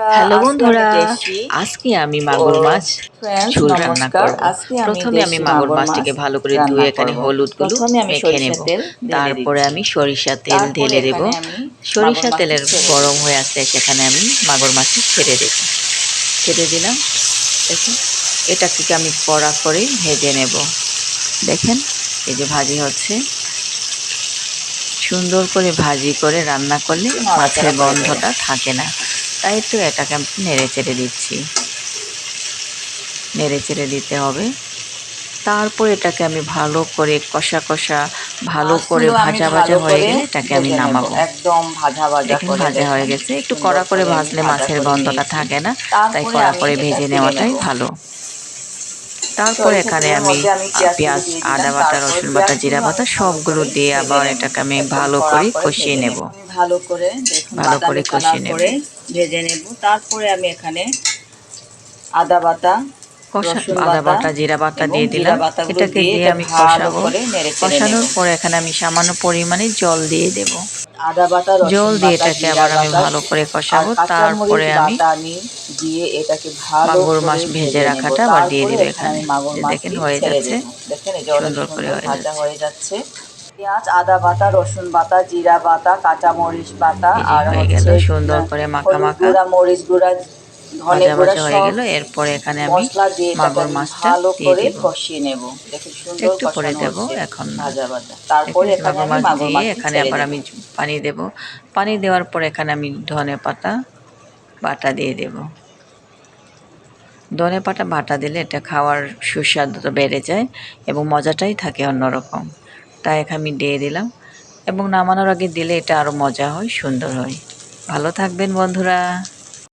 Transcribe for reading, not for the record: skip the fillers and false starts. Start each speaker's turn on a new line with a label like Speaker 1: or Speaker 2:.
Speaker 1: Hello
Speaker 2: আজকে আমি
Speaker 1: বন্ধুরা,
Speaker 2: দেশি
Speaker 1: আজকে আমি
Speaker 2: ও
Speaker 1: মাগুর মাছ
Speaker 2: ফ্রেন্ডস
Speaker 1: ঝোল রান্না
Speaker 2: নমস্কার।
Speaker 1: করব।
Speaker 2: আজকে আমি
Speaker 1: প্রথমে আমি
Speaker 2: দেশি
Speaker 1: মাগুর
Speaker 2: মাগুর মাছ
Speaker 1: মাছটিকে ভালো করে
Speaker 2: রান্না
Speaker 1: ধুয়ে এখানে
Speaker 2: করব।
Speaker 1: হলুদগুলো
Speaker 2: প্রথমে আমি
Speaker 1: মেখে
Speaker 2: সরিষা
Speaker 1: নেব।
Speaker 2: তেল ঢেলে
Speaker 1: তারপরে
Speaker 2: দিচ্ছি।
Speaker 1: আমি সরিষা তেল
Speaker 2: তারপরে
Speaker 1: ঢেলে দেব।
Speaker 2: এখানে আমি মাগুর
Speaker 1: সরিষা
Speaker 2: মাছটি
Speaker 1: তেলের
Speaker 2: ছেড়ে
Speaker 1: গরম
Speaker 2: দেব।
Speaker 1: হয়ে আসলে সেখানে আমি মাগুর মাছটি ছেড়ে দেব। ছেড়ে দিলাম। দেখুন, এটাকে আমি কড়া করে ভেজে নেব। দেখেন, এই যে ভাজি হচ্ছে। সুন্দর করে ভাজি করে রান্না করলে
Speaker 2: একটু
Speaker 1: মাছের
Speaker 2: নাড়াচাড়া করে দেব।
Speaker 1: গন্ধটা থাকে না। তাই তো এটাকে আমি নেড়ে চেড়ে দিচ্ছি। নেড়ে চেড়ে দিতে হবে। তারপর এটাকে আমি ভালো করে কষা কষা ভালো করে
Speaker 2: মাছগুলো আমি
Speaker 1: ভাজা ভাজা
Speaker 2: ভালো
Speaker 1: হয়ে
Speaker 2: করে
Speaker 1: গেলে এটাকে আমি
Speaker 2: ভেজে নেব,
Speaker 1: নামাবো।
Speaker 2: একদম ভাজা ভাজা
Speaker 1: দেখেন
Speaker 2: করে।
Speaker 1: ভাজা হয়ে
Speaker 2: দেখেন
Speaker 1: গেছে।
Speaker 2: কি
Speaker 1: একটু
Speaker 2: সুন্দর
Speaker 1: কড়া করে
Speaker 2: করে আমি
Speaker 1: ভাজলে
Speaker 2: ভাজা
Speaker 1: মাছের
Speaker 2: করে
Speaker 1: গন্ধটা
Speaker 2: নিয়েছি।
Speaker 1: থাকে না। তাই
Speaker 2: তারপরে
Speaker 1: কড়া
Speaker 2: আমি
Speaker 1: করে
Speaker 2: এটা
Speaker 1: ভেজে
Speaker 2: তুলে নেব।
Speaker 1: নেওয়াটাই ভালো। তারপর
Speaker 2: সরিষা
Speaker 1: এখানে
Speaker 2: তেলের
Speaker 1: আমি
Speaker 2: মধ্যে আমি পেঁয়াজগুলো
Speaker 1: পেঁয়াজ,
Speaker 2: দিয়ে দিলাম।
Speaker 1: আদা বাটা,
Speaker 2: তারপর
Speaker 1: রসুন বাটা, জিরা
Speaker 2: পেঁয়াজগুলো আমি
Speaker 1: বাটা
Speaker 2: ভালো
Speaker 1: সবগুলো
Speaker 2: করে
Speaker 1: দিয়ে
Speaker 2: ভেজে
Speaker 1: আবার
Speaker 2: নেব,
Speaker 1: এটাকে আমি
Speaker 2: একদম
Speaker 1: ভালো
Speaker 2: কড়া
Speaker 1: করে
Speaker 2: করে
Speaker 1: কষিয়ে
Speaker 2: ভেজে
Speaker 1: নেব।
Speaker 2: নেব। আমি ভালো করে দেখুন
Speaker 1: ভালো করে
Speaker 2: বাদামি কালার
Speaker 1: কষিয়ে নেব।
Speaker 2: করে ভেজে নেব। তারপরে আমি এখানে আদা বাটা, রসুন
Speaker 1: আদা
Speaker 2: বাটা
Speaker 1: বাটা, জিরা বাটা
Speaker 2: এবং
Speaker 1: দিয়ে
Speaker 2: জিরা
Speaker 1: দিলাম।
Speaker 2: বাটাগুলো
Speaker 1: এটাকে
Speaker 2: দিয়ে
Speaker 1: দিয়ে
Speaker 2: এটা
Speaker 1: আমি
Speaker 2: ভালো
Speaker 1: কষাবো।
Speaker 2: করে নেড়ে চেড়ে নেব।
Speaker 1: কষানোর পরে এখানে আমি সামান্য পরিমাণে জল দিয়ে দেব।
Speaker 2: আদা বাটা,
Speaker 1: জল
Speaker 2: রসুন
Speaker 1: দিয়ে
Speaker 2: বাটা,
Speaker 1: এটাকে
Speaker 2: জিরা
Speaker 1: আবার আমি
Speaker 2: বাটা
Speaker 1: ভালো করে
Speaker 2: আর
Speaker 1: কষাবো।
Speaker 2: কাঁচামরিচ
Speaker 1: তারপরে আমি
Speaker 2: বাটা আমি দিয়ে এটাকে ভালো
Speaker 1: মাগুর
Speaker 2: করে
Speaker 1: মাছ ভেজে
Speaker 2: ভেজে নেব।
Speaker 1: রাখাটা আবার দিয়ে
Speaker 2: তারপরে
Speaker 1: দিব
Speaker 2: এখানে
Speaker 1: এখানে।
Speaker 2: আমি মাগুর
Speaker 1: যে দেখেন
Speaker 2: মাছটি
Speaker 1: হয়ে
Speaker 2: ছেড়ে
Speaker 1: যাচ্ছে,
Speaker 2: দেব। দেখেন এই যে অনেক
Speaker 1: সুন্দর করে
Speaker 2: সুন্দর
Speaker 1: হয়ে
Speaker 2: ভাজা
Speaker 1: যাচ্ছে।
Speaker 2: হয়ে যাচ্ছে। পেঁয়াজ, আদা বাটা, রসুন বাটা, জিরা বাটা, কাঁচামরিচ বাটা
Speaker 1: এই যে
Speaker 2: আর
Speaker 1: হয়ে গেল
Speaker 2: হচ্ছে
Speaker 1: সুন্দর করে মাখা
Speaker 2: হলুদ
Speaker 1: মাখা
Speaker 2: গুঁড়া, মরিচ গুঁড়া, ধনে
Speaker 1: ভাজা
Speaker 2: গুঁড়া
Speaker 1: ভাজা হয়ে
Speaker 2: সব
Speaker 1: গেল। এরপরে এখানে আমি
Speaker 2: মশলা দিয়ে এটাকে
Speaker 1: মাগুর
Speaker 2: আমি
Speaker 1: মাছটা
Speaker 2: ভালো
Speaker 1: দিয়ে
Speaker 2: করে
Speaker 1: দিব।
Speaker 2: কষিয়ে নেব। দেখুন সুন্দর
Speaker 1: একটু পরে
Speaker 2: কষানো
Speaker 1: দেব,
Speaker 2: হচ্ছে,
Speaker 1: এখন না।
Speaker 2: ভাজা ভাজা। তারপরে
Speaker 1: দেখেন যে
Speaker 2: এখানে
Speaker 1: মাগুর
Speaker 2: আমি
Speaker 1: মাছ
Speaker 2: মাগুর
Speaker 1: দিয়ে
Speaker 2: মাছটি
Speaker 1: এখানে
Speaker 2: ছেড়ে
Speaker 1: আবার
Speaker 2: দেব।
Speaker 1: আমি পানি দেব। পানি দেওয়ার পর এখানে আমি ধনে পাতা বাটা দিয়ে দেব। ধনেপাতা বাটা দিলে এটা খাওয়ার সুস্বাদুটা বেড়ে যায় এবং মজাটাই থাকে অন্যরকম। তাই এখানে আমি দিয়ে দিলাম এবং নামানোর আগে দিলে এটা আরও মজা হয়, সুন্দর হয়। ভালো থাকবেন বন্ধুরা।